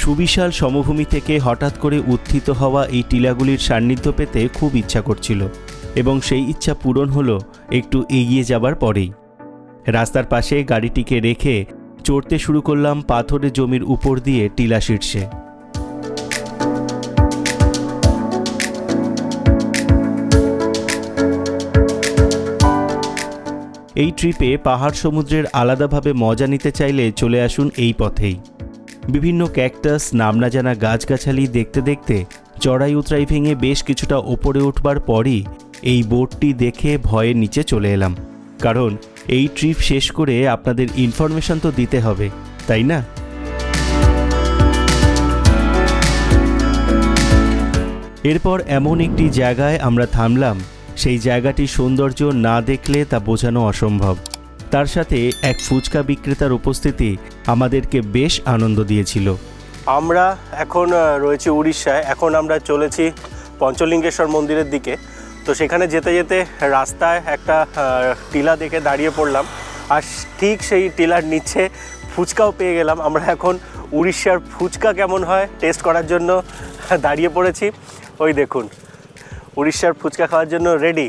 সুবিশাল সমভূমি থেকে হঠাৎ করে উত্থিত হওয়া এই টিলাগুলির সান্নিধ্য পেতে খুব ইচ্ছা করছিল এবং সেই ইচ্ছা পূরণ হলো একটু এগিয়ে যাবার পরেই। রাস্তার পাশে গাড়িটিকে রেখে চড়তে শুরু করলাম পাথরের জমির উপর দিয়ে টিলা শীর্ষে। এই ট্রিপে পাহাড় সমুদ্রের আলাদাভাবে মজা নিতে চাইলে চলে আসুন এই পথেই। বিভিন্ন ক্যাকটাস, নাম না জানা গাছগাছালি দেখতে দেখতে চড়াই উতরাই ভেঙে বেশ কিছুটা ওপরে উঠবার পরই এই বোর্ডটি দেখে ভয়ের নিচে চলে এলাম, কারণ এই ট্রিপ শেষ করে আপনাদের ইনফরমেশন তো দিতে হবে, তাই না? এরপর এমন একটি জায়গায় আমরা থামলাম, সেই জায়গাটির সৌন্দর্য না দেখলে তা বোঝানো অসম্ভব। তার সাথে এক ফুচকা বিক্রেতার উপস্থিতি আমাদেরকে বেশ আনন্দ দিয়েছিল। আমরা এখন রয়েছি উড়িষ্যায়। এখন আমরা চলেছি পঞ্চলিঙ্গেশ্বর মন্দিরের দিকে। তো সেখানে যেতে যেতে রাস্তায় একটা টিলা দেখে দাঁড়িয়ে পড়লাম, আর ঠিক সেই টিলার নিচে ফুচকাও পেয়ে গেলাম। আমরা এখন উড়িষ্যার ফুচকা কেমন হয় টেস্ট করার জন্য দাঁড়িয়ে পড়েছি। ওই দেখুন, উড়িষ্যার ফুচকা খাওয়ার জন্য রেডি।